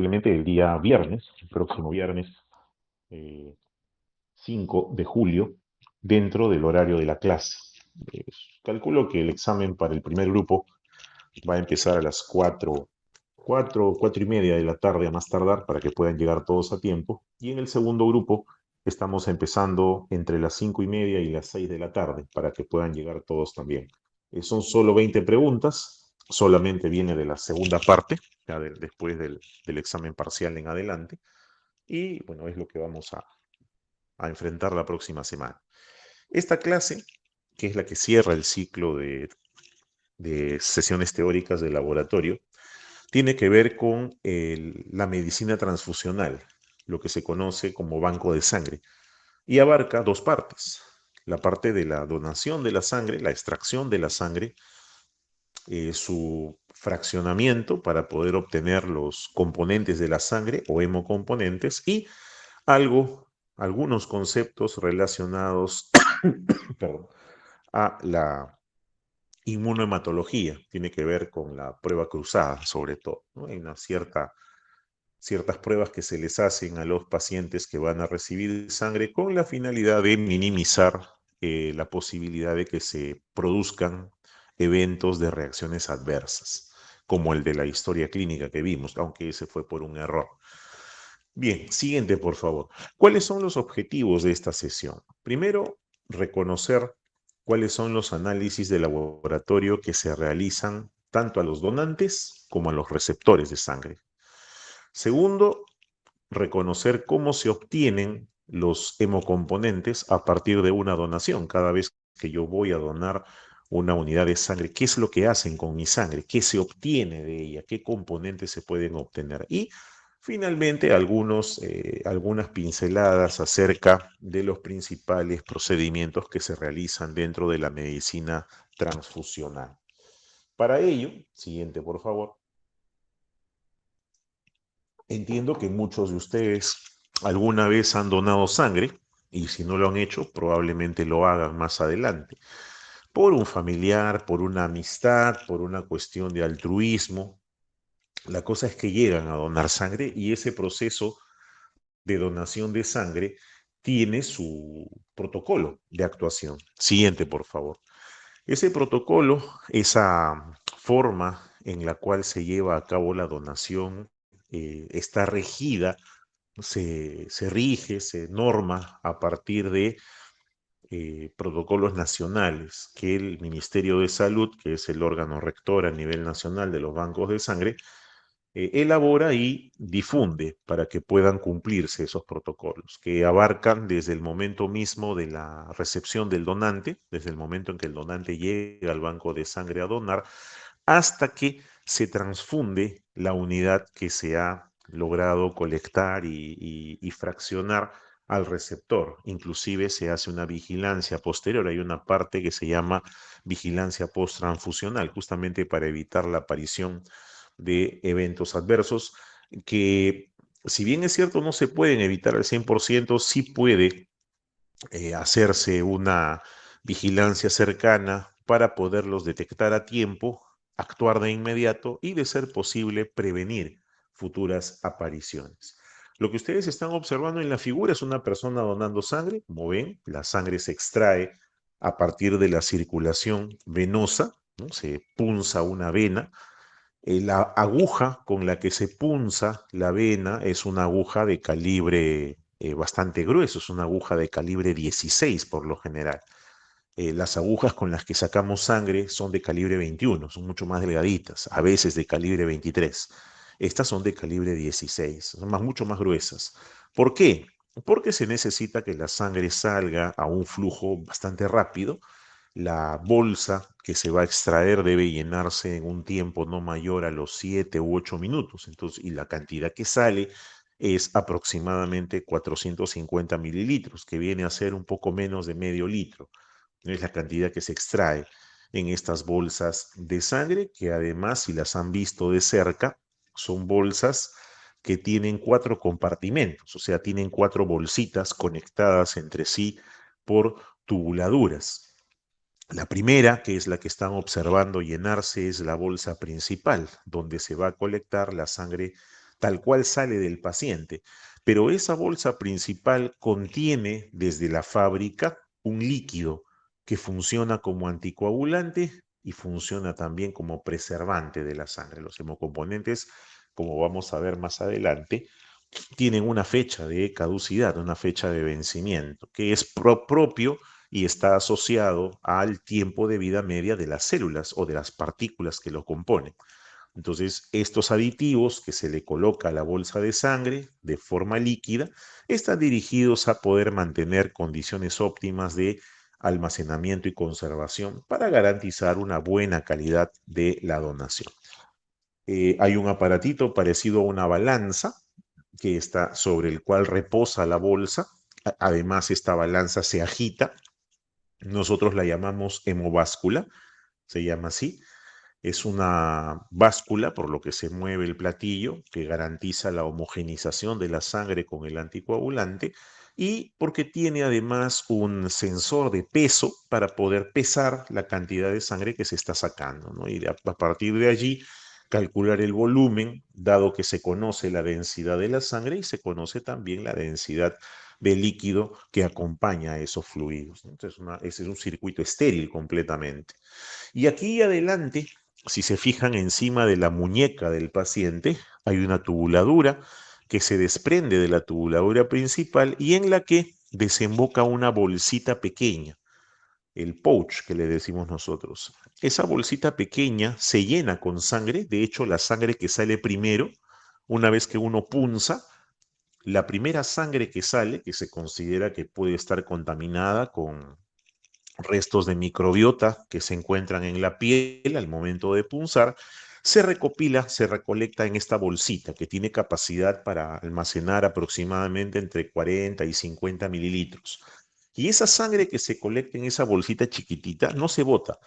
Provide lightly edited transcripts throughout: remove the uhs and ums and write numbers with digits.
Simplemente el día viernes, el próximo viernes eh, 5 de julio, dentro del horario de la clase. Eh, Calculo que el examen para el primer grupo va a empezar a las 4 y media de la tarde a más tardar para que puedan llegar todos a tiempo. Y en el segundo grupo estamos empezando entre las 5 y media y las 6 de la tarde para que puedan llegar todos también. Son solo 20 preguntas, solamente viene de la segunda parte, después del examen parcial en adelante. Y bueno, es lo que vamos a enfrentar la próxima semana. Esta clase, que es la que cierra el ciclo de sesiones teóricas de laboratorio, tiene que ver con la medicina transfusional, lo que se conoce como banco de sangre, y abarca dos partes. La parte de la donación de la sangre, la extracción de la sangre, su fraccionamiento para poder obtener los componentes de la sangre o hemocomponentes y algo, algunos conceptos relacionados perdón, a la inmunohematología. Tiene que ver con la prueba cruzada, sobre todo, ¿no? Hay ciertas pruebas que se les hacen a los pacientes que van a recibir sangre con la finalidad de minimizar la posibilidad de que se produzcan eventos de reacciones adversas, como el de la historia clínica que vimos, aunque ese fue por un error. Bien, siguiente, por favor. ¿Cuáles son los objetivos de esta sesión? Primero, reconocer cuáles son los análisis de laboratorio que se realizan tanto a los donantes como a los receptores de sangre. Segundo, reconocer cómo se obtienen los hemocomponentes a partir de una donación. Cada vez que yo voy a donar una unidad de sangre, ¿qué es lo que hacen con mi sangre? ¿Qué se obtiene de ella? ¿Qué componentes se pueden obtener? Y finalmente, algunas pinceladas acerca de los principales procedimientos que se realizan dentro de la medicina transfusional. Para ello, siguiente por favor, entiendo que muchos de ustedes alguna vez han donado sangre y si no lo han hecho, probablemente lo hagan más adelante. Por un familiar, por una amistad, por una cuestión de altruismo. La cosa es que llegan a donar sangre y ese proceso de donación de sangre tiene su protocolo de actuación. Siguiente, por favor. Ese protocolo, esa forma en la cual se lleva a cabo la donación, está regida, se rige, se norma a partir de protocolos nacionales que el Ministerio de Salud, que es el órgano rector a nivel nacional de los bancos de sangre, elabora y difunde para que puedan cumplirse esos protocolos, que abarcan desde el momento mismo de la recepción del donante, desde el momento en que el donante llega al banco de sangre a donar, hasta que se transfunde la unidad que se ha logrado colectar y fraccionar al receptor. Inclusive se hace una vigilancia posterior. Hay una parte que se llama vigilancia post-transfusional, justamente para evitar la aparición de eventos adversos que, si bien es cierto, no se pueden evitar al 100%, sí puede hacerse una vigilancia cercana para poderlos detectar a tiempo, actuar de inmediato y, de ser posible, prevenir futuras apariciones. Lo que ustedes están observando en la figura es una persona donando sangre. Como ven, la sangre se extrae a partir de la circulación venosa, ¿no? Se punza una vena. La aguja con la que se punza la vena es una aguja de calibre bastante grueso, es una aguja de calibre 16 por lo general. Las agujas con las que sacamos sangre son de calibre 21, son mucho más delgaditas, a veces de calibre 23. Estas son de calibre 16, son mucho más gruesas. ¿Por qué? Porque se necesita que la sangre salga a un flujo bastante rápido. La bolsa que se va a extraer debe llenarse en un tiempo no mayor a los 7 u 8 minutos. Entonces, y la cantidad que sale es aproximadamente 450 mililitros, que viene a ser un poco menos de medio litro. Es la cantidad que se extrae en estas bolsas de sangre, que además, si las han visto de cerca, son bolsas que tienen 4 compartimentos, o sea, tienen 4 bolsitas conectadas entre sí por tubuladuras. La primera, que es la que están observando llenarse, es la bolsa principal, donde se va a colectar la sangre tal cual sale del paciente, pero esa bolsa principal contiene desde la fábrica un líquido que funciona como anticoagulante y funciona también como preservante de la sangre. Los hemocomponentes, como vamos a ver más adelante, tienen una fecha de caducidad, una fecha de vencimiento, que es propio y está asociado al tiempo de vida media de las células o de las partículas que lo componen. Entonces, estos aditivos que se le coloca a la bolsa de sangre de forma líquida están dirigidos a poder mantener condiciones óptimas de almacenamiento y conservación para garantizar una buena calidad de la donación. Hay un aparatito parecido a una balanza que está sobre el cual reposa la bolsa. Además, esta balanza se agita. Nosotros la llamamos hemováscula, se llama así. Es una báscula por lo que se mueve el platillo, que garantiza la homogenización de la sangre con el anticoagulante y porque tiene además un sensor de peso para poder pesar la cantidad de sangre que se está sacando, ¿no? Y a partir de allí calcular el volumen, dado que se conoce la densidad de la sangre y se conoce también la densidad del líquido que acompaña a esos fluidos, ¿no? Entonces, ese es un circuito estéril completamente. Y aquí adelante, si se fijan encima de la muñeca del paciente, hay una tubuladura que se desprende de la tubuladura principal y en la que desemboca una bolsita pequeña, el pouch que le decimos nosotros. Esa bolsita pequeña se llena con sangre, de hecho la sangre que sale primero, una vez que uno punza, la primera sangre que sale, que se considera que puede estar contaminada con restos de microbiota que se encuentran en la piel al momento de punzar, se recopila, se recolecta en esta bolsita que tiene capacidad para almacenar aproximadamente entre 40 y 50 mililitros. Y esa sangre que se colecta en esa bolsita chiquitita no se bota.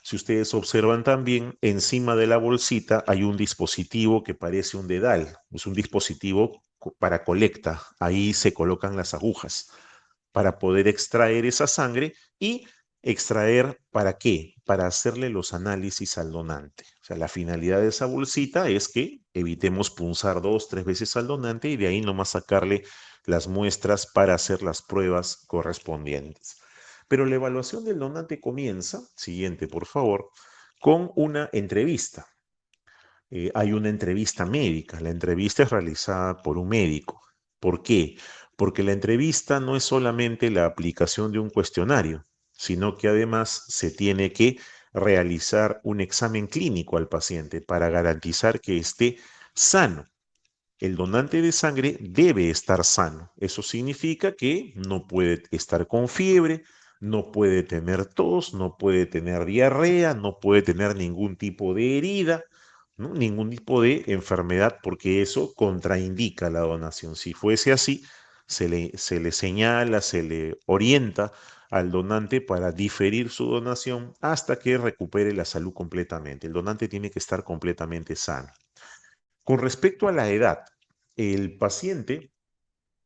Si ustedes observan también, encima de la bolsita hay un dispositivo que parece un dedal. Es un dispositivo para colecta. Ahí se colocan las agujas para poder extraer esa sangre y extraer ¿para qué? Para hacerle los análisis al donante. O sea, la finalidad de esa bolsita es que evitemos punzar 2, 3 veces al donante y de ahí nomás sacarle las muestras para hacer las pruebas correspondientes. Pero la evaluación del donante comienza, siguiente por favor, con una entrevista. Hay una entrevista médica. La entrevista es realizada por un médico. ¿Por qué? Porque la entrevista no es solamente la aplicación de un cuestionario, sino que además se tiene que realizar un examen clínico al paciente para garantizar que esté sano. El donante de sangre debe estar sano. Eso significa que no puede estar con fiebre, no puede tener tos, no puede tener diarrea, no puede tener ningún tipo de herida, ¿no? Ningún tipo de enfermedad, porque eso contraindica la donación. Si fuese así, se le señala, se le orienta al donante para diferir su donación hasta que recupere la salud completamente. El donante tiene que estar completamente sano. Con respecto a la edad, el paciente,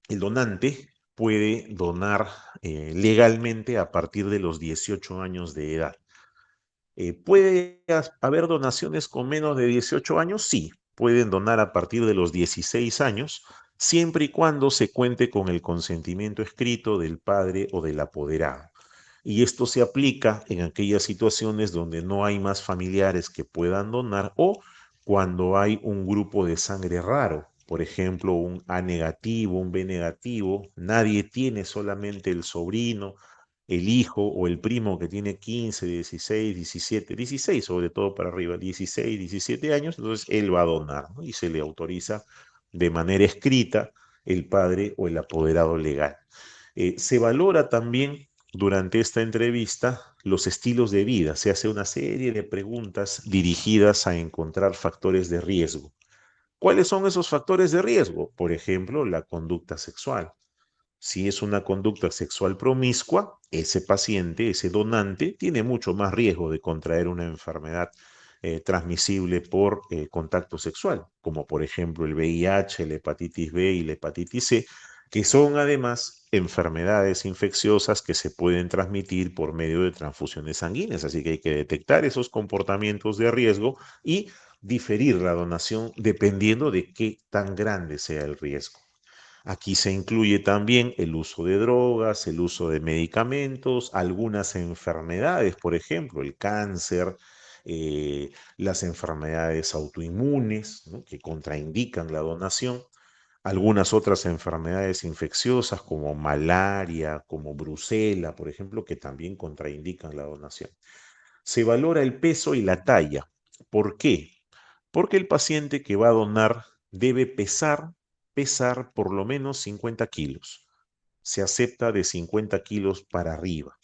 el donante, puede donar legalmente a partir de los 18 años de edad. ¿Puede haber donaciones con menos de 18 años? Sí, pueden donar a partir de los 16 años, siempre y cuando se cuente con el consentimiento escrito del padre o del apoderado. Y esto se aplica en aquellas situaciones donde no hay más familiares que puedan donar o cuando hay un grupo de sangre raro, por ejemplo, un A negativo, un B negativo, nadie tiene, solamente el sobrino, el hijo o el primo que tiene 15, 16, 17, 16 sobre todo para arriba, 16, 17 años, entonces él va a donar, ¿no? Y se le autoriza de manera escrita el padre o el apoderado legal. Se valora también durante esta entrevista los estilos de vida. Se hace una serie de preguntas dirigidas a encontrar factores de riesgo. ¿Cuáles son esos factores de riesgo? Por ejemplo, la conducta sexual. Si es una conducta sexual promiscua, ese paciente, ese donante, tiene mucho más riesgo de contraer una enfermedad transmisible por contacto sexual, como por ejemplo el VIH, la hepatitis B y la hepatitis C, que son además enfermedades infecciosas que se pueden transmitir por medio de transfusiones sanguíneas. Así que hay que detectar esos comportamientos de riesgo y diferir la donación dependiendo de qué tan grande sea el riesgo. Aquí se incluye también el uso de drogas, el uso de medicamentos, algunas enfermedades, por ejemplo, el cáncer, las enfermedades autoinmunes, ¿no?, que contraindican la donación, algunas otras enfermedades infecciosas como malaria, como brucela, por ejemplo, que también contraindican la donación. Se valora el peso y la talla. ¿Por qué? Porque el paciente que va a donar debe pesar por lo menos 50 kilos. Se acepta de 50 kilos para arriba.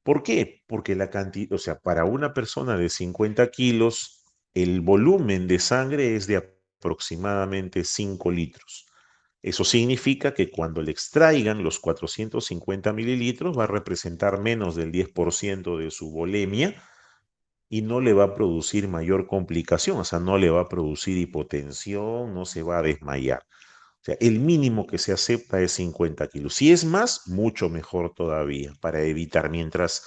¿Por qué? Porque la cantidad, o sea, para una persona de 50 kilos, el volumen de sangre es de aproximadamente 5 litros. Eso significa que cuando le extraigan los 450 mililitros va a representar menos del 10% de su volemia y no le va a producir mayor complicación, o sea, no le va a producir hipotensión, no se va a desmayar. O sea, el mínimo que se acepta es 50 kilos. Si es más, mucho mejor todavía, para evitar, mientras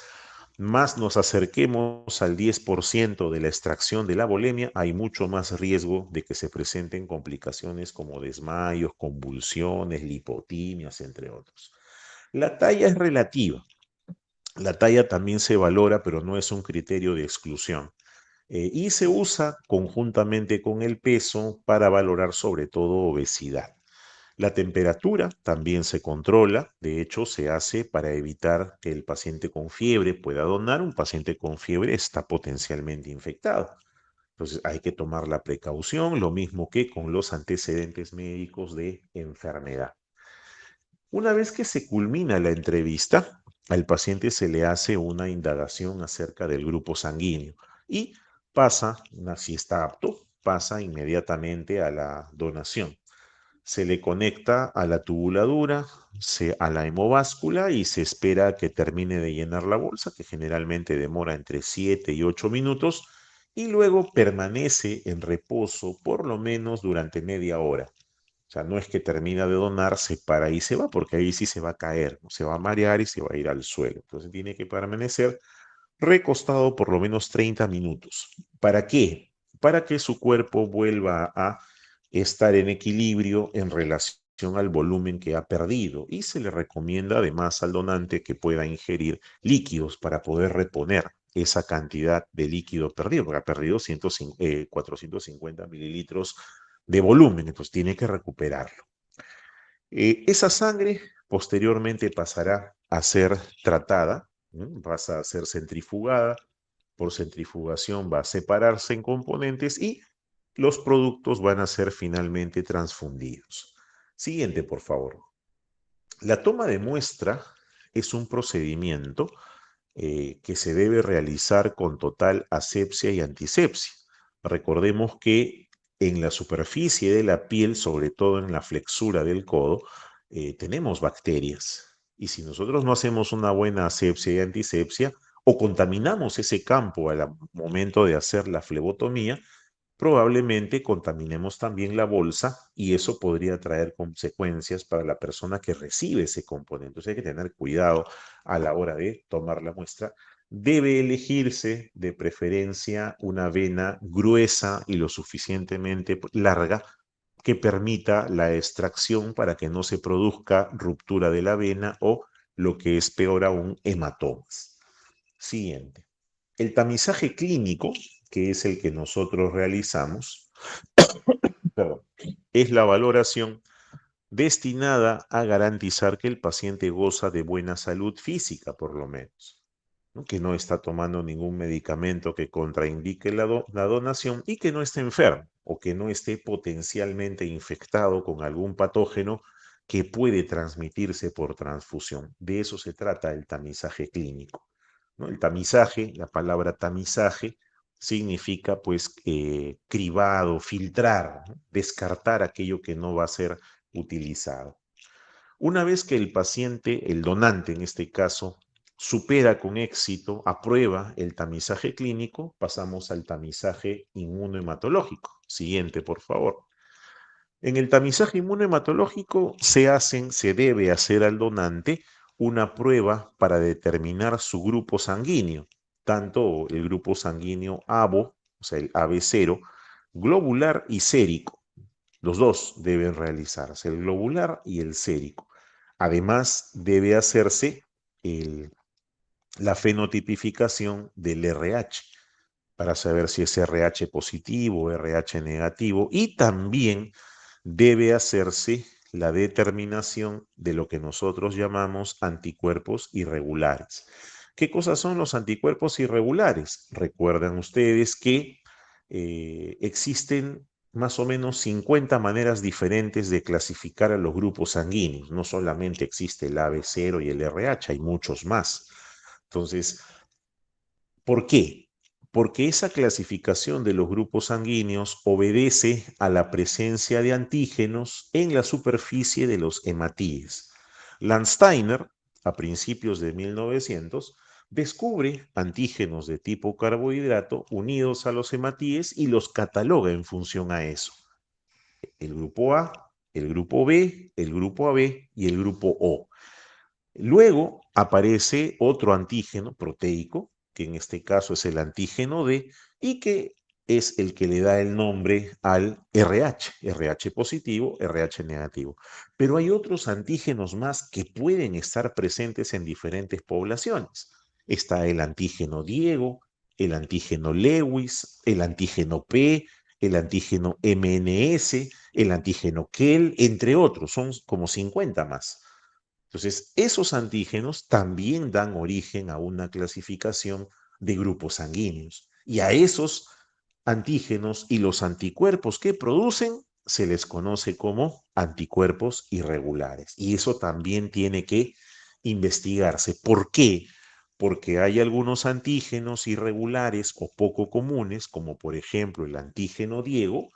más nos acerquemos al 10% de la extracción de la volemia, hay mucho más riesgo de que se presenten complicaciones como desmayos, convulsiones, lipotimias, entre otros. La talla es relativa. La talla también se valora, pero no es un criterio de exclusión. Y se usa conjuntamente con el peso para valorar sobre todo obesidad. La temperatura también se controla, de hecho se hace para evitar que el paciente con fiebre pueda donar. Un paciente con fiebre está potencialmente infectado. Entonces hay que tomar la precaución, lo mismo que con los antecedentes médicos de enfermedad. Una vez que se culmina la entrevista, al paciente se le hace una indagación acerca del grupo sanguíneo y pasa, si está apto, pasa inmediatamente a la donación. Se le conecta a la tubuladura, a la hemováscula y se espera que termine de llenar la bolsa, que generalmente demora entre 7 y 8 minutos, y luego permanece en reposo por lo menos durante media hora. O sea, no es que termina de donar, se para y se va, porque ahí sí se va a caer, ¿no? Se va a marear y se va a ir al suelo. Entonces tiene que permanecer recostado por lo menos 30 minutos. ¿Para qué? Para que su cuerpo vuelva a estar en equilibrio en relación al volumen que ha perdido. Y se le recomienda además al donante que pueda ingerir líquidos para poder reponer esa cantidad de líquido perdido, porque ha perdido 450 mililitros de volumen, entonces tiene que recuperarlo. Esa sangre posteriormente pasará a ser tratada, ¿no? Pasa a ser centrifugada, por centrifugación va a separarse en componentes y los productos van a ser finalmente transfundidos. Siguiente, por favor. La toma de muestra es un procedimiento que se debe realizar con total asepsia y antisepsia. Recordemos que en la superficie de la piel, sobre todo en la flexura del codo, tenemos bacterias. Y si nosotros no hacemos una buena asepsia y antisepsia, o contaminamos ese campo al momento de hacer la flebotomía, probablemente contaminemos también la bolsa y eso podría traer consecuencias para la persona que recibe ese componente. Entonces hay que tener cuidado a la hora de tomar la muestra. Debe elegirse de preferencia una vena gruesa y lo suficientemente larga que permita la extracción para que no se produzca ruptura de la vena o, lo que es peor aún, hematomas. Siguiente. El tamizaje clínico, que es el que nosotros realizamos, perdón, es la valoración destinada a garantizar que el paciente goza de buena salud física, por lo menos, ¿no? Que no está tomando ningún medicamento que contraindique la donación y que no esté enfermo o que no esté potencialmente infectado con algún patógeno que puede transmitirse por transfusión. De eso se trata el tamizaje clínico, ¿no? El tamizaje, la palabra tamizaje, significa pues cribado, filtrar, ¿no? Descartar aquello que no va a ser utilizado. Una vez que el paciente, el donante en este caso, supera con éxito, aprueba el tamizaje clínico, pasamos al tamizaje inmunohematológico. Siguiente, por favor. En el tamizaje inmunohematológico se debe hacer al donante una prueba para determinar su grupo sanguíneo, tanto el grupo sanguíneo ABO, o sea, el AB0, globular y sérico. Los dos deben realizarse, el globular y el sérico. Además, debe hacerse la fenotipificación del RH para saber si es RH positivo o RH negativo, y también debe hacerse la determinación de lo que nosotros llamamos anticuerpos irregulares. ¿Qué cosas son los anticuerpos irregulares? Recuerdan ustedes que existen más o menos 50 maneras diferentes de clasificar a los grupos sanguíneos. No solamente existe el AB0 y el RH, hay muchos más. Entonces, ¿por qué? Porque esa clasificación de los grupos sanguíneos obedece a la presencia de antígenos en la superficie de los hematíes. Landsteiner, a principios de 1900, descubre antígenos de tipo carbohidrato unidos a los hematíes y los cataloga en función a eso. El grupo A, el grupo B, el grupo AB y el grupo O. Luego aparece otro antígeno proteico, que en este caso es el antígeno D, y que es el que le da el nombre al RH, RH positivo, RH negativo. Pero hay otros antígenos más que pueden estar presentes en diferentes poblaciones. Está el antígeno Diego, el antígeno Lewis, el antígeno P, el antígeno MNS, el antígeno Kell, entre otros, son como 50 más. Entonces, esos antígenos también dan origen a una clasificación de grupos sanguíneos. Y a esos antígenos y los anticuerpos que producen se les conoce como anticuerpos irregulares. Y eso también tiene que investigarse. ¿Por qué? Porque hay algunos antígenos irregulares o poco comunes, como por ejemplo el antígeno Diego,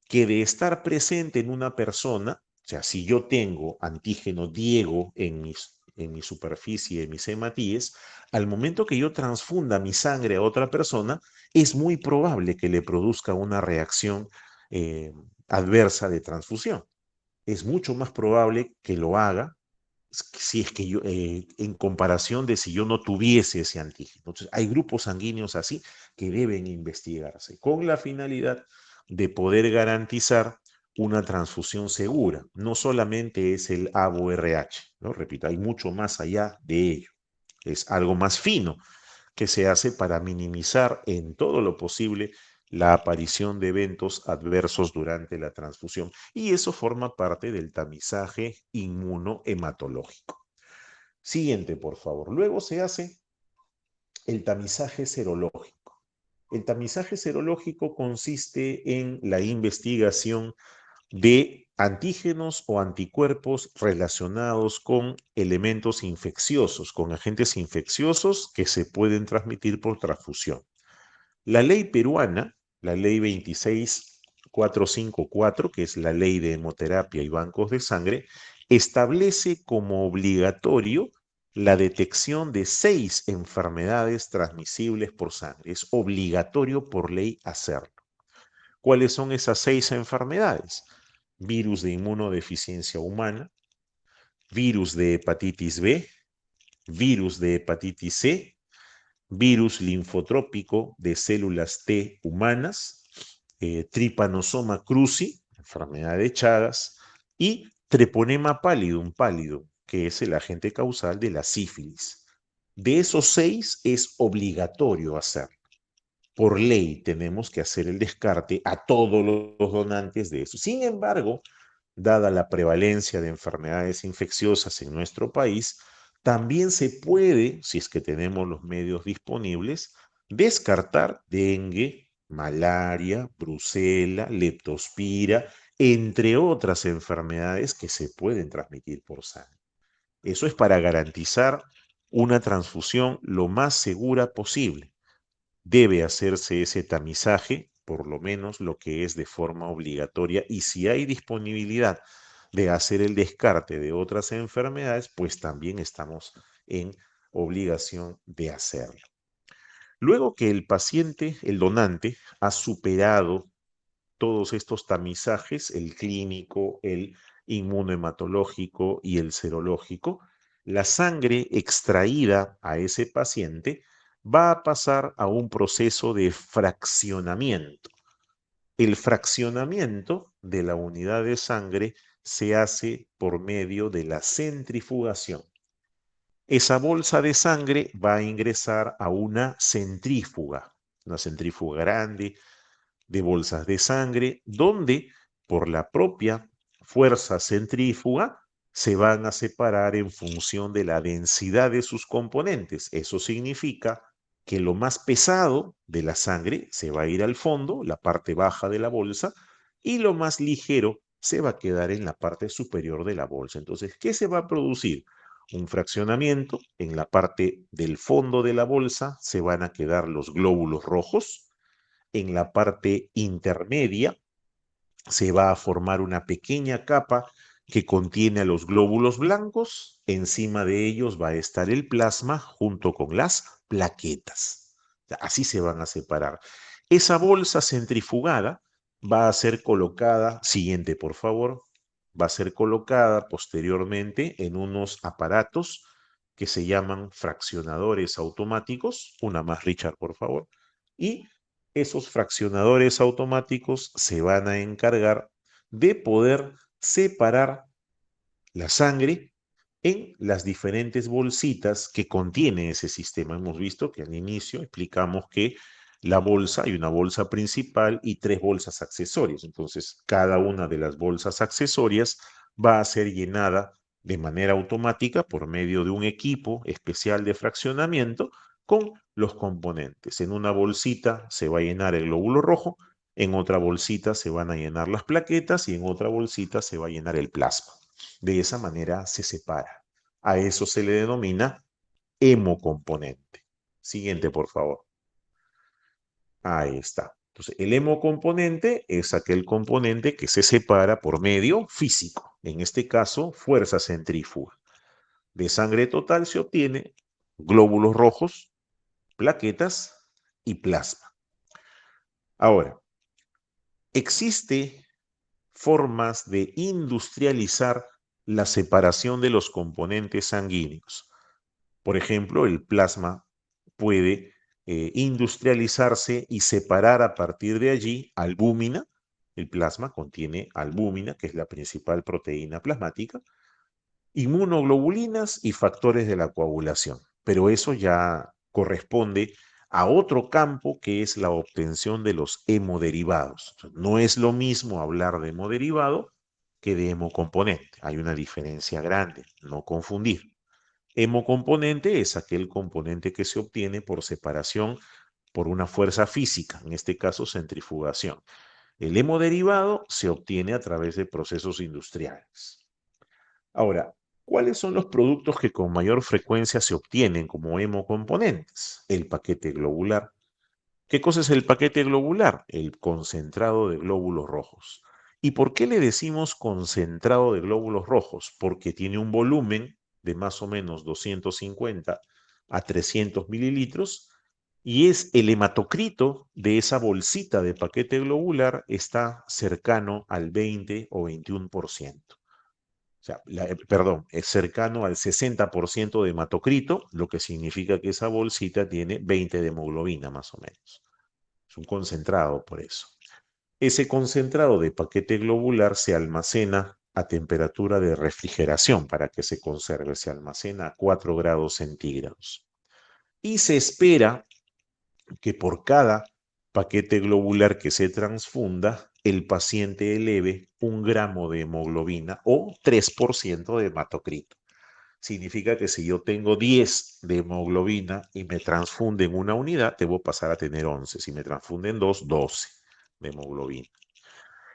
que de estar presente en una persona, o sea, si yo tengo antígeno Diego en mi superficie, en mis hematíes, al momento que yo transfunda mi sangre a otra persona, es muy probable que le produzca una reacción adversa de transfusión. Es mucho más probable que lo haga si es que yo, en comparación de si yo no tuviese ese antígeno. Entonces, hay grupos sanguíneos así que deben investigarse con la finalidad de poder garantizar una transfusión segura. No solamente es el ABO-RH, ¿no? Repito, hay mucho más allá de ello. Es algo más fino que se hace para minimizar en todo lo posible la aparición de eventos adversos durante la transfusión, y eso forma parte del tamizaje inmunohematológico. Siguiente, por favor. Luego se hace el tamizaje serológico. El tamizaje serológico consiste en la investigación de antígenos o anticuerpos relacionados con elementos infecciosos, con agentes infecciosos que se pueden transmitir por transfusión. La ley peruana, la ley 26454, que es la ley de hemoterapia y bancos de sangre, establece como obligatorio la detección de 6 enfermedades transmisibles por sangre. Es obligatorio por ley hacerlo. ¿Cuáles son esas 6 enfermedades? Virus de inmunodeficiencia humana, virus de hepatitis B, virus de hepatitis C, virus linfotrópico de células T humanas, Trypanosoma cruzi, enfermedad de Chagas, y Treponema pallidum pálido, que es el agente causal de la sífilis. De esos 6 es obligatorio hacer. Por ley tenemos que hacer el descarte a todos los donantes de eso. Sin embargo, dada la prevalencia de enfermedades infecciosas en nuestro país, también se puede, si es que tenemos los medios disponibles, descartar dengue, malaria, brucela, leptospira, entre otras enfermedades que se pueden transmitir por sangre. Eso es para garantizar una transfusión lo más segura posible. Debe hacerse ese tamizaje, por lo menos lo que es de forma obligatoria, y si hay disponibilidad de hacer el descarte de otras enfermedades, pues también estamos en obligación de hacerlo. Luego que el paciente, el donante, ha superado todos estos tamizajes, el clínico, el inmunohematológico y el serológico, la sangre extraída a ese paciente va a pasar a un proceso de fraccionamiento. El fraccionamiento de la unidad de sangre se hace por medio de la centrifugación. Esa bolsa de sangre va a ingresar a una centrífuga grande de bolsas de sangre, donde por la propia fuerza centrífuga se van a separar en función de la densidad de sus componentes. Eso significa que lo más pesado de la sangre se va a ir al fondo, la parte baja de la bolsa, y lo más ligero se va a quedar en la parte superior de la bolsa. Entonces, ¿qué se va a producir? Un fraccionamiento. En la parte del fondo de la bolsa se van a quedar los glóbulos rojos. En la parte intermedia se va a formar una pequeña capa que contiene a los glóbulos blancos. Encima de ellos va a estar el plasma junto con las plaquetas. Así se van a separar. Esa bolsa centrifugada va a ser colocada, siguiente por favor, va a ser colocada posteriormente en unos aparatos que se llaman fraccionadores automáticos. Una más, Richard, por favor. Y esos fraccionadores automáticos se van a encargar de poder separar la sangre en las diferentes bolsitas que contiene ese sistema. Hemos visto que al inicio explicamos que la bolsa, hay una bolsa principal y tres bolsas accesorias. Entonces, cada una de las bolsas accesorias va a ser llenada de manera automática por medio de un equipo especial de fraccionamiento con los componentes. En una bolsita se va a llenar el glóbulo rojo, en otra bolsita se van a llenar las plaquetas y en otra bolsita se va a llenar el plasma. De esa manera se separa. A eso se le denomina hemocomponente. Siguiente, por favor. Ahí está. Entonces, el hemocomponente es aquel componente que se separa por medio físico. En este caso, fuerza centrífuga. De sangre total se obtiene glóbulos rojos, plaquetas y plasma. Ahora, existe formas de industrializar la separación de los componentes sanguíneos. Por ejemplo, el plasma puede industrializarse y separar a partir de allí albúmina. El plasma contiene albúmina, que es la principal proteína plasmática, inmunoglobulinas y factores de la coagulación. Pero eso ya corresponde a otro campo que es la obtención de los hemoderivados. No es lo mismo hablar de hemoderivado que de hemocomponente. Hay una diferencia grande, no confundir. Hemocomponente es aquel componente que se obtiene por separación por una fuerza física, en este caso centrifugación. El hemoderivado se obtiene a través de procesos industriales. Ahora, ¿cuáles son los productos que con mayor frecuencia se obtienen como hemocomponentes? El paquete globular. ¿Qué cosa es el paquete globular? El concentrado de glóbulos rojos. ¿Y por qué le decimos concentrado de glóbulos rojos? Porque tiene un volumen de más o menos 250 a 300 mililitros y es el hematocrito de esa bolsita de paquete globular está cercano al 20 o 21%. O sea, perdón, es cercano al 60% de hematocrito, lo que significa que esa bolsita tiene 20 de hemoglobina más o menos. Es un concentrado por eso. Ese concentrado de paquete globular se almacena a temperatura de refrigeración para que se conserve. Se almacena a 4 grados centígrados. Y se espera que por cada paquete globular que se transfunda, el paciente eleve 1 gramo de hemoglobina o 3% de hematocrito. Significa que si yo tengo 10 de hemoglobina y me transfunden una unidad, debo pasar a tener 11. Si me transfunden 2, 12 de hemoglobina.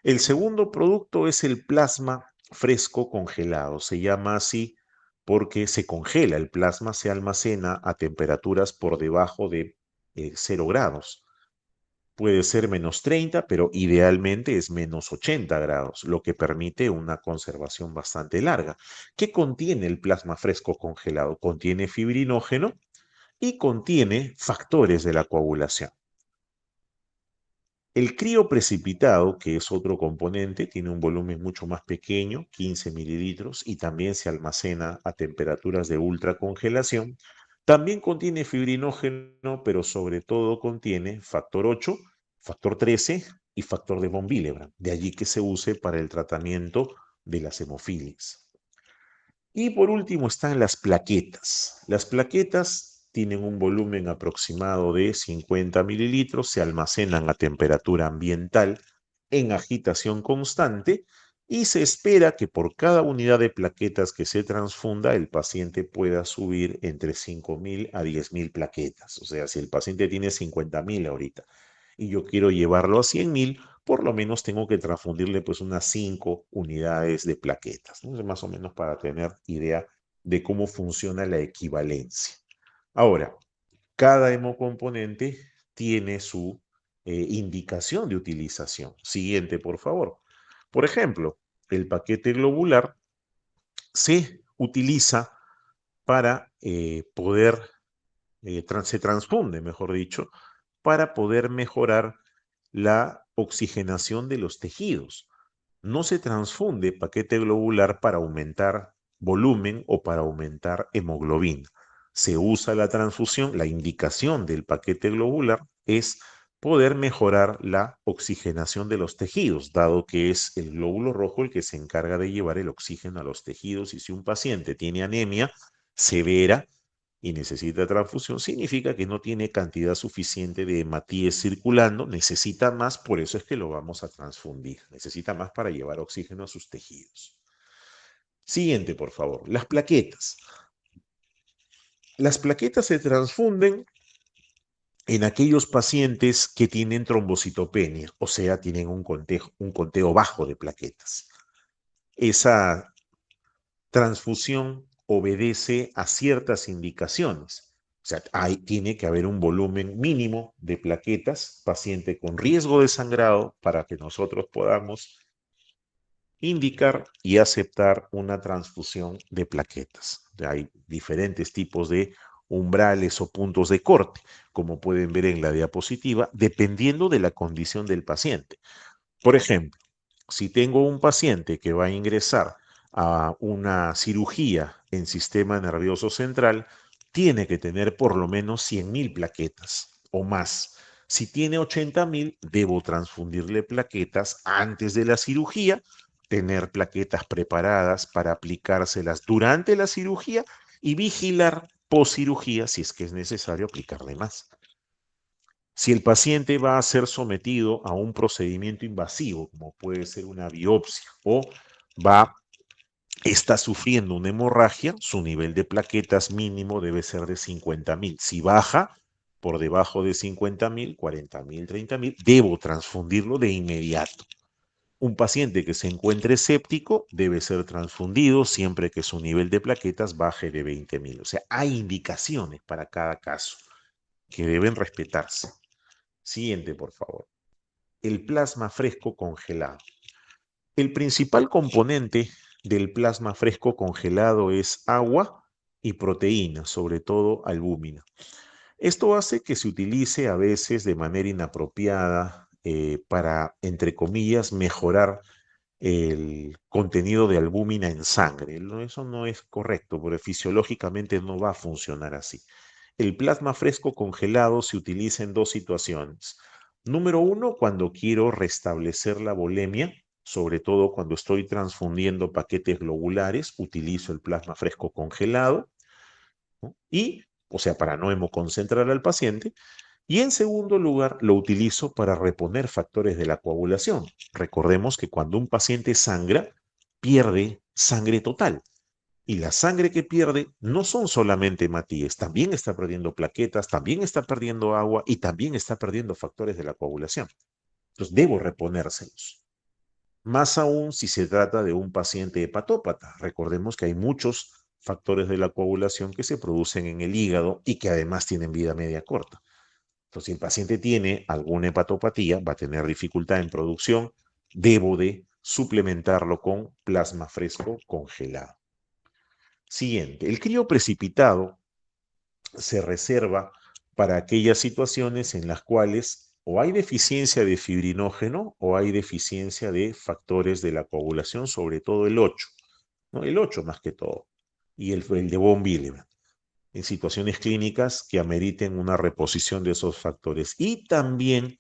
El segundo producto es el plasma fresco congelado. Se llama así porque se congela. El plasma se almacena a temperaturas por debajo de 0 grados. Puede ser menos 30, pero idealmente es menos 80 grados, lo que permite una conservación bastante larga. ¿Qué contiene el plasma fresco congelado? Contiene fibrinógeno y contiene factores de la coagulación. El crioprecipitado, que es otro componente, tiene un volumen mucho más pequeño, 15 mililitros, y también se almacena a temperaturas de ultracongelación. También contiene fibrinógeno, pero sobre todo contiene factor 8, factor 13 y factor de von Willebrand. De allí que se use para el tratamiento de las hemofilias. Y por último están las plaquetas. Las plaquetas tienen un volumen aproximado de 50 mililitros, se almacenan a temperatura ambiental en agitación constante y se espera que por cada unidad de plaquetas que se transfunda, el paciente pueda subir entre 5.000 a 10.000 plaquetas. O sea, si el paciente tiene 50.000 ahorita y yo quiero llevarlo a 100.000, por lo menos tengo que transfundirle pues unas 5 unidades de plaquetas, ¿no? Más o menos para tener idea de cómo funciona la equivalencia. Ahora, cada hemocomponente tiene su indicación de utilización. Siguiente, por favor. Por ejemplo, el paquete globular se utiliza para se transfunde, mejor dicho, para poder mejorar la oxigenación de los tejidos. No se transfunde paquete globular para aumentar volumen o para aumentar hemoglobina. Se usa la transfusión, la indicación del paquete globular es poder mejorar la oxigenación de los tejidos, dado que es el glóbulo rojo el que se encarga de llevar el oxígeno a los tejidos. Y si un paciente tiene anemia severa y necesita transfusión, significa que no tiene cantidad suficiente de hematíes circulando, necesita más, por eso es que lo vamos a transfundir. Necesita más para llevar oxígeno a sus tejidos. Siguiente, por favor, las plaquetas. Las plaquetas se transfunden en aquellos pacientes que tienen trombocitopenia, o sea, tienen un conteo bajo de plaquetas. Esa transfusión obedece a ciertas indicaciones. O sea, tiene que haber un volumen mínimo de plaquetas, paciente con riesgo de sangrado, para que nosotros podamos indicar y aceptar una transfusión de plaquetas. Hay diferentes tipos de umbrales o puntos de corte, como pueden ver en la diapositiva, dependiendo de la condición del paciente. Por ejemplo, si tengo un paciente que va a ingresar a una cirugía en sistema nervioso central, tiene que tener por lo menos 100.000 plaquetas o más. Si tiene 80.000, debo transfundirle plaquetas antes de la cirugía, tener plaquetas preparadas para aplicárselas durante la cirugía y vigilar post cirugía si es que es necesario aplicarle más. Si el paciente va a ser sometido a un procedimiento invasivo, como puede ser una biopsia, o está sufriendo una hemorragia, su nivel de plaquetas mínimo debe ser de 50.000. Si baja por debajo de 50.000, 40.000, 30.000, debo transfundirlo de inmediato. Un paciente que se encuentre escéptico debe ser transfundido siempre que su nivel de plaquetas baje de 20.000. O sea, hay indicaciones para cada caso que deben respetarse. Siguiente, por favor. El plasma fresco congelado. El principal componente del plasma fresco congelado es agua y proteína, sobre todo albúmina. Esto hace que se utilice a veces de manera inapropiada para, entre comillas, mejorar el contenido de albúmina en sangre. Eso no es correcto, porque fisiológicamente no va a funcionar así. El plasma fresco congelado se utiliza en dos situaciones. Número uno, cuando quiero restablecer la volemia, sobre todo cuando estoy transfundiendo paquetes globulares, utilizo el plasma fresco congelado, ¿no? O sea, para no hemoconcentrar al paciente. Y en segundo lugar, lo utilizo para reponer factores de la coagulación. Recordemos que cuando un paciente sangra, pierde sangre total. Y la sangre que pierde no son solamente hematíes, también está perdiendo plaquetas, también está perdiendo agua y también está perdiendo factores de la coagulación. Entonces debo reponérselos. Más aún si se trata de un paciente hepatópata. Recordemos que hay muchos factores de la coagulación que se producen en el hígado y que además tienen vida media corta. Entonces, si el paciente tiene alguna hepatopatía, va a tener dificultad en producción, debo de suplementarlo con plasma fresco congelado. Siguiente, el crioprecipitado se reserva para aquellas situaciones en las cuales o hay deficiencia de fibrinógeno o hay deficiencia de factores de la coagulación, sobre todo el 8, ¿no? El 8 más que todo, y el de von Willebrand, en situaciones clínicas que ameriten una reposición de esos factores. Y también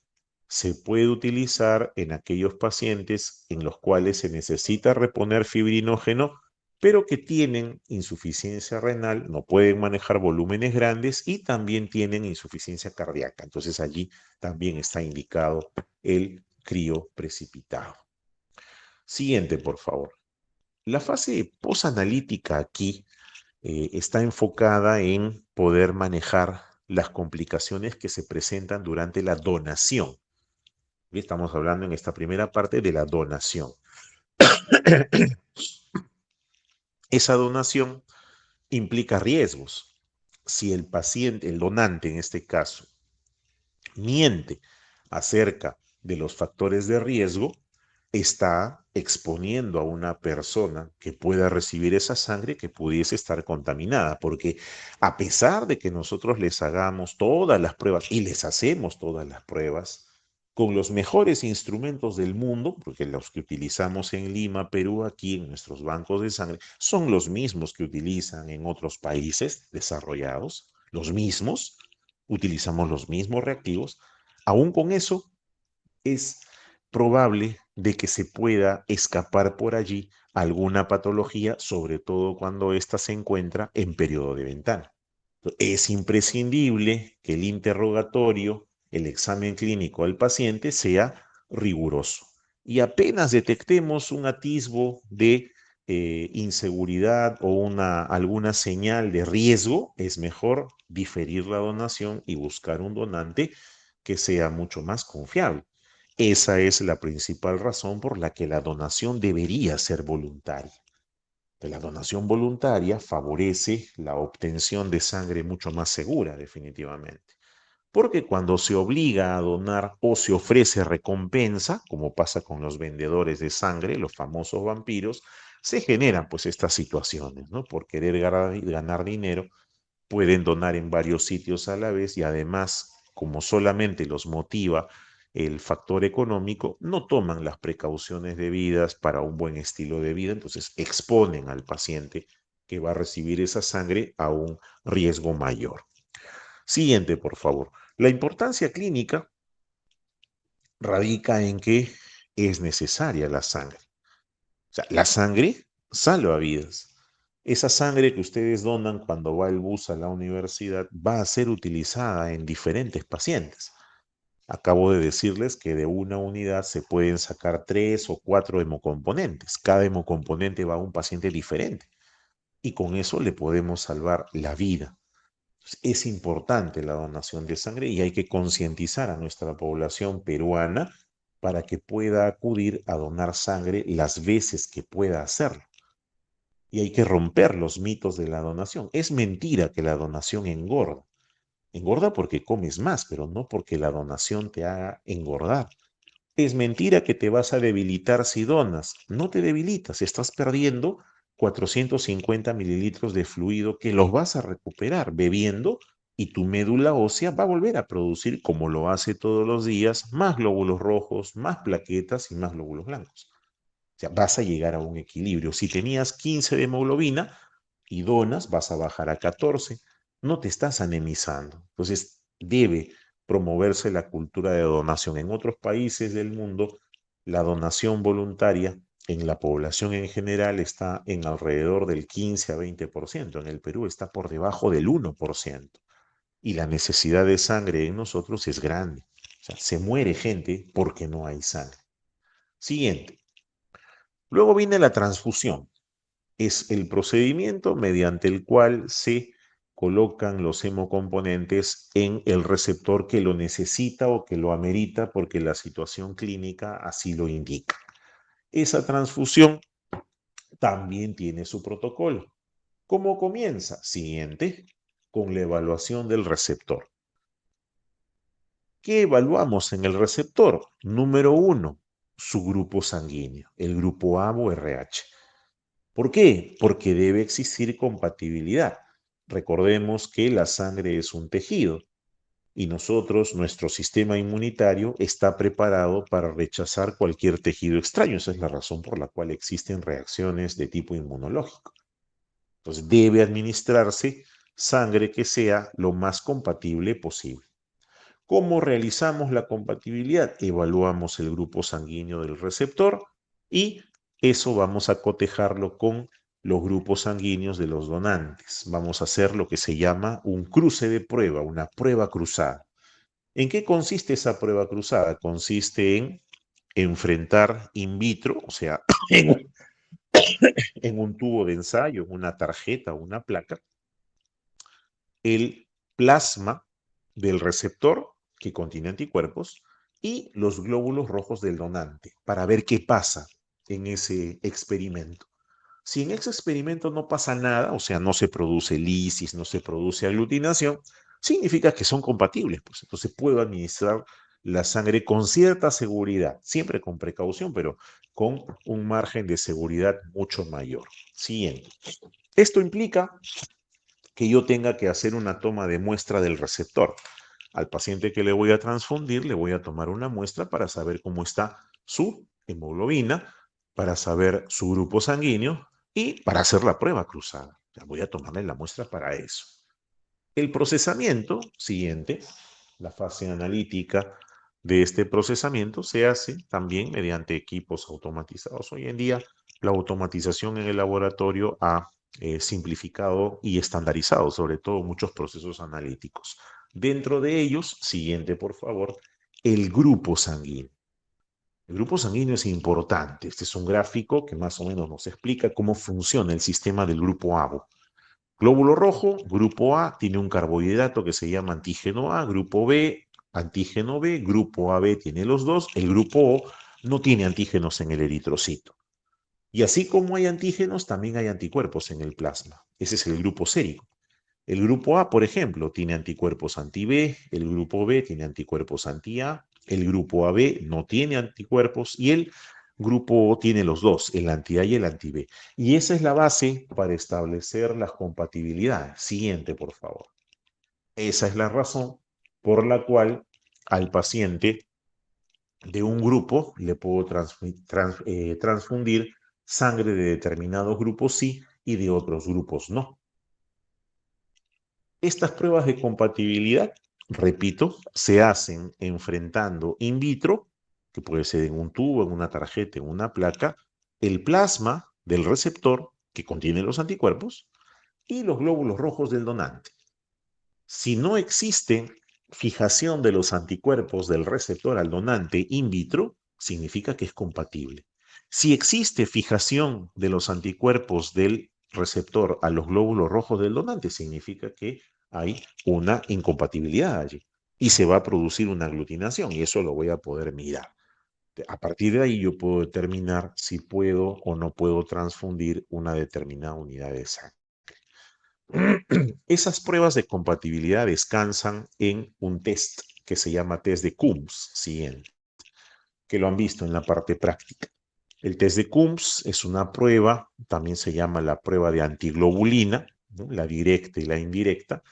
Se puede utilizar en aquellos pacientes en los cuales se necesita reponer fibrinógeno, pero que tienen insuficiencia renal, no pueden manejar volúmenes grandes y también tienen insuficiencia cardíaca. Entonces allí también está indicado el crío precipitado. Siguiente, por favor. La fase posanalítica aquí está enfocada en poder manejar las complicaciones que se presentan durante la donación. Estamos hablando en esta primera parte de la donación. Esa donación implica riesgos. Si el paciente, el donante en este caso, miente acerca de los factores de riesgo, está exponiendo a una persona que pueda recibir esa sangre que pudiese estar contaminada, porque a pesar de que nosotros les hagamos todas las pruebas y les hacemos todas las pruebas con los mejores instrumentos del mundo, porque los que utilizamos en Lima, Perú, aquí en nuestros bancos de sangre, son los mismos que utilizan en otros países desarrollados, los mismos, utilizamos los mismos reactivos, aún con eso es probable de que se pueda escapar por allí alguna patología, sobre todo cuando ésta se encuentra en periodo de ventana. Es imprescindible que el interrogatorio, el examen clínico al paciente sea riguroso. Y apenas detectemos un atisbo de inseguridad o alguna señal de riesgo, es mejor diferir la donación y buscar un donante que sea mucho más confiable. Esa es la principal razón por la que la donación debería ser voluntaria. La donación voluntaria favorece la obtención de sangre mucho más segura, definitivamente. Porque cuando se obliga a donar o se ofrece recompensa, como pasa con los vendedores de sangre, los famosos vampiros, se generan pues estas situaciones, ¿no? Por querer ganar dinero, pueden donar en varios sitios a la vez y además, como solamente los motiva el factor económico, no toman las precauciones debidas para un buen estilo de vida, entonces exponen al paciente que va a recibir esa sangre a un riesgo mayor. Siguiente, por favor. La importancia clínica radica en que es necesaria la sangre. O sea, la sangre salva vidas. Esa sangre que ustedes donan cuando va el bus a la universidad va a ser utilizada en diferentes pacientes. Acabo de decirles que de una unidad se pueden sacar 3 o 4 hemocomponentes. Cada hemocomponente va a un paciente diferente y con eso le podemos salvar la vida. Es importante la donación de sangre y hay que concientizar a nuestra población peruana para que pueda acudir a donar sangre las veces que pueda hacerlo. Y hay que romper los mitos de la donación. Es mentira que la donación engorda. Engorda porque comes más, pero no porque la donación te haga engordar. Es mentira que te vas a debilitar si donas. No te debilitas, estás perdiendo 450 mililitros de fluido que los vas a recuperar bebiendo y tu médula ósea va a volver a producir, como lo hace todos los días, más glóbulos rojos, más plaquetas y más glóbulos blancos. O sea, vas a llegar a un equilibrio. Si tenías 15 de hemoglobina y donas, vas a bajar a 14. No te estás anemizando. Entonces, debe promoverse la cultura de donación. En otros países del mundo, la donación voluntaria en la población en general está en alrededor del 15 a 20%. En el Perú está por debajo del 1%. Y la necesidad de sangre en nosotros es grande. O sea, se muere gente porque no hay sangre. Siguiente. Luego viene la transfusión. Es el procedimiento mediante el cual se colocan los hemocomponentes en el receptor que lo necesita o que lo amerita porque la situación clínica así lo indica. Esa transfusión también tiene su protocolo. ¿Cómo comienza? Siguiente, con la evaluación del receptor. ¿Qué evaluamos en el receptor? Número 1, su grupo sanguíneo, el grupo A o RH. ¿Por qué? Porque debe existir compatibilidad. Recordemos que la sangre es un tejido y nosotros, nuestro sistema inmunitario, está preparado para rechazar cualquier tejido extraño. Esa es la razón por la cual existen reacciones de tipo inmunológico. Entonces, debe administrarse sangre que sea lo más compatible posible. ¿Cómo realizamos la compatibilidad? Evaluamos el grupo sanguíneo del receptor y eso vamos a cotejarlo con los grupos sanguíneos de los donantes. Vamos a hacer lo que se llama un cruce de prueba, una prueba cruzada. ¿En qué consiste esa prueba cruzada? Consiste en enfrentar in vitro, o sea, en, en un tubo de ensayo, en una tarjeta o una placa, el plasma del receptor que contiene anticuerpos y los glóbulos rojos del donante para ver qué pasa en ese experimento. Si en ese experimento no pasa nada, o sea, no se produce lisis, no se produce aglutinación, significa que son compatibles. Pues entonces puedo administrar la sangre con cierta seguridad, siempre con precaución, pero con un margen de seguridad mucho mayor. Siguiente. Esto implica que yo tenga que hacer una toma de muestra del receptor. Al paciente que le voy a transfundir, le voy a tomar una muestra para saber cómo está su hemoglobina, para saber su grupo sanguíneo y para hacer la prueba cruzada. Ya voy a tomarle la muestra para eso. El procesamiento siguiente, la fase analítica de este procesamiento, se hace también mediante equipos automatizados. Hoy en día, la automatización en el laboratorio ha simplificado y estandarizado, sobre todo muchos procesos analíticos. Dentro de ellos, siguiente por favor, el grupo sanguíneo. El grupo sanguíneo es importante. Este es un gráfico que más o menos nos explica cómo funciona el sistema del grupo ABO. Glóbulo rojo, grupo A, tiene un carbohidrato que se llama antígeno A, grupo B, antígeno B, grupo AB tiene los dos, el grupo O no tiene antígenos en el eritrocito. Y así como hay antígenos, también hay anticuerpos en el plasma. Ese es el grupo sérico. El grupo A, por ejemplo, tiene anticuerpos anti-B, el grupo B tiene anticuerpos anti-A, el grupo AB no tiene anticuerpos y el grupo O tiene los dos, el anti-A y el anti-B. Y esa es la base para establecer las compatibilidades. Siguiente, por favor. Esa es la razón por la cual al paciente de un grupo le puedo transfundir sangre de determinados grupos sí y de otros grupos no. Estas pruebas de compatibilidad, repito, se hacen enfrentando in vitro, que puede ser en un tubo, en una tarjeta, en una placa, el plasma del receptor que contiene los anticuerpos y los glóbulos rojos del donante. Si no existe fijación de los anticuerpos del receptor al donante in vitro, significa que es compatible. Si existe fijación de los anticuerpos del receptor a los glóbulos rojos del donante, significa que hay una incompatibilidad allí y se va a producir una aglutinación y eso lo voy a poder mirar. A partir de ahí yo puedo determinar si puedo o no puedo transfundir una determinada unidad de sangre. Esas pruebas de compatibilidad descansan en un test que se llama test de Coombs, siguiente, que lo han visto en la parte práctica. El test de Coombs es una prueba, también se llama la prueba de antiglobulina, ¿no? La directa y la indirecta.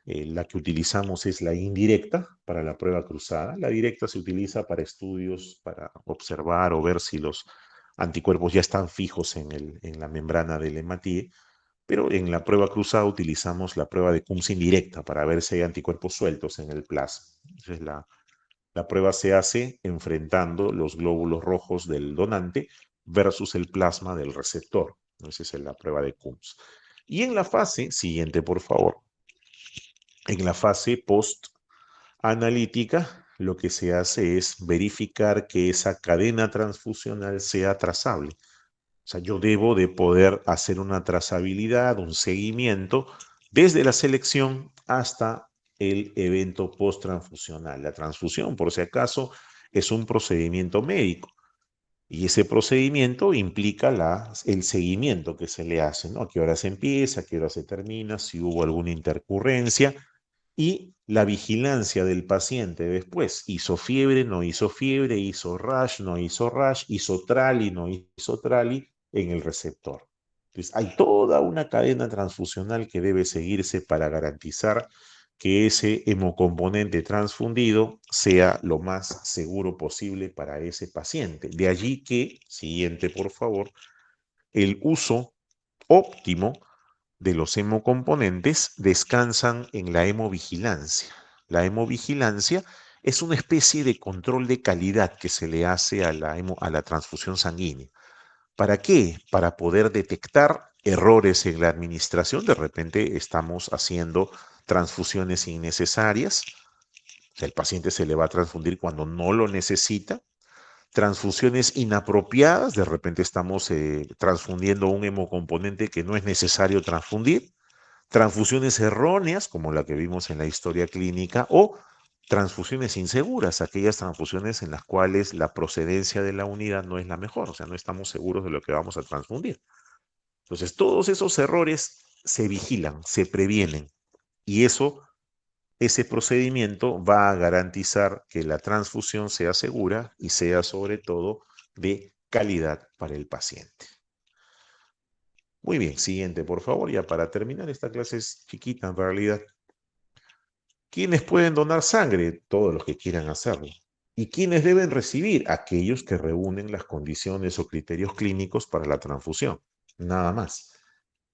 La que utilizamos es la indirecta para la prueba cruzada. La directa se utiliza para estudios, para observar o ver si los anticuerpos ya están fijos en la membrana del hematíe. Pero en la prueba cruzada utilizamos la prueba de Coombs indirecta para ver si hay anticuerpos sueltos en el plasma. Entonces la prueba se hace enfrentando los glóbulos rojos del donante versus el plasma del receptor. Esa es la prueba de Coombs. Y en la fase siguiente, por favor, en la fase post-analítica, lo que se hace es verificar que esa cadena transfusional sea trazable. O sea, yo debo de poder hacer una trazabilidad, un seguimiento, desde la selección hasta el evento post-transfusional. La transfusión, por si acaso, es un procedimiento médico. Y ese procedimiento implica el seguimiento que se le hace, ¿no? A qué hora se empieza, a qué hora se termina, si hubo alguna intercurrencia y la vigilancia del paciente después. Hizo fiebre, no hizo fiebre, hizo rash, no hizo rash, hizo trali, no hizo trali en el receptor. Entonces, hay toda una cadena transfusional que debe seguirse para garantizar que ese hemocomponente transfundido sea lo más seguro posible para ese paciente. De allí que, siguiente por favor, el uso óptimo de los hemocomponentes descansan en la hemovigilancia. La hemovigilancia es una especie de control de calidad que se le hace a la transfusión sanguínea. ¿Para qué? Para poder detectar errores en la administración. De repente estamos haciendo transfusiones innecesarias. El paciente se le va a transfundir cuando no lo necesita. Transfusiones inapropiadas. De repente estamos transfundiendo un hemocomponente que no es necesario transfundir. Transfusiones erróneas, como la que vimos en la historia clínica, o transfusiones inseguras, aquellas transfusiones en las cuales la procedencia de la unidad no es la mejor, o sea, no estamos seguros de lo que vamos a transfundir. Entonces, todos esos errores se vigilan, se previenen, y ese procedimiento va a garantizar que la transfusión sea segura y sea sobre todo de calidad para el paciente. Muy bien, siguiente, por favor, ya para terminar, esta clase es chiquita en realidad. ¿Quiénes pueden donar sangre? Todos los que quieran hacerlo. ¿Y quiénes deben recibir? Aquellos que reúnen las condiciones o criterios clínicos para la transfusión. Nada más.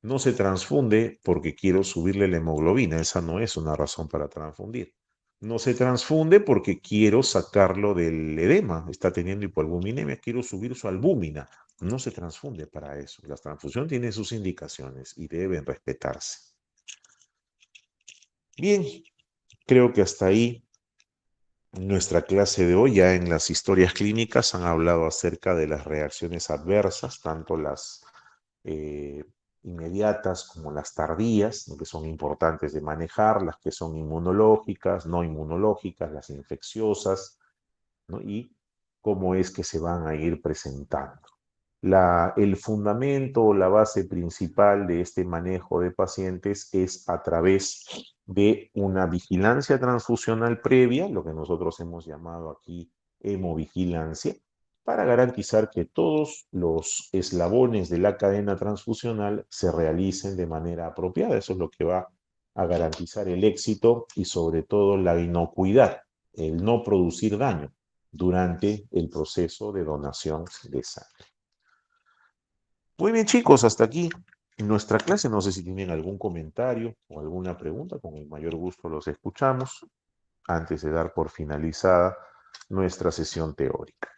No se transfunde porque quiero subirle la hemoglobina. Esa no es una razón para transfundir. No se transfunde porque quiero sacarlo del edema. Está teniendo hipoalbuminemia, quiero subir su albúmina. No se transfunde para eso. La transfusión tiene sus indicaciones y deben respetarse. Bien, creo que hasta ahí nuestra clase de hoy. Ya en las historias clínicas han hablado acerca de las reacciones adversas, tanto las inmediatas como las tardías, ¿no?, que son importantes de manejar, las que son inmunológicas, no inmunológicas, las infecciosas, ¿no?, y cómo es que se van a ir presentando. El fundamento o la base principal de este manejo de pacientes es a través de una vigilancia transfusional previa, lo que nosotros hemos llamado aquí hemovigilancia, para garantizar que todos los eslabones de la cadena transfusional se realicen de manera apropiada. Eso es lo que va a garantizar el éxito y sobre todo la inocuidad, el no producir daño durante el proceso de donación de sangre. Muy bien, chicos, hasta aquí nuestra clase. No sé si tienen algún comentario o alguna pregunta. Con el mayor gusto los escuchamos antes de dar por finalizada nuestra sesión teórica.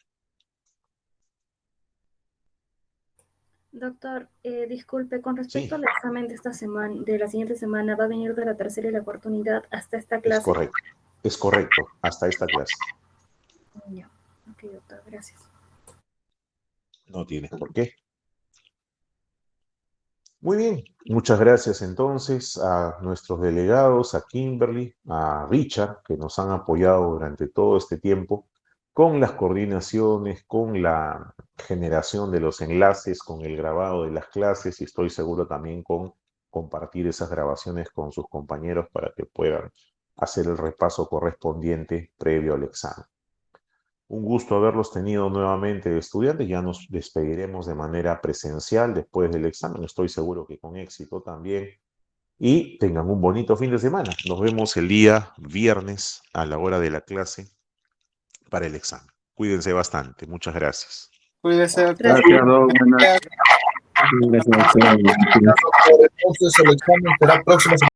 Doctor, disculpe, con respecto Sí, al examen de esta semana, de la siguiente semana, ¿va a venir de la tercera y la cuarta unidad hasta esta es clase? correcto. Es correcto, hasta esta clase. Ya. Ok, doctor, gracias. No tienes por qué. Muy bien, muchas gracias entonces a nuestros delegados, a Kimberly, a Richard, que nos han apoyado durante todo este tiempo con las coordinaciones, con la generación de los enlaces, con el grabado de las clases y estoy seguro también con compartir esas grabaciones con sus compañeros para que puedan hacer el repaso correspondiente previo al examen. Un gusto haberlos tenido nuevamente, estudiantes. Ya nos despediremos de manera presencial después del examen. Estoy seguro que con éxito también. Y tengan un bonito fin de semana. Nos vemos el día viernes a la hora de la clase para el examen. Cuídense bastante. Muchas gracias. Cuídese, doctor. Gracias. Gracias, Doc. Buenas. Gracias. Gracias, doctor. Entonces el examen será próximo.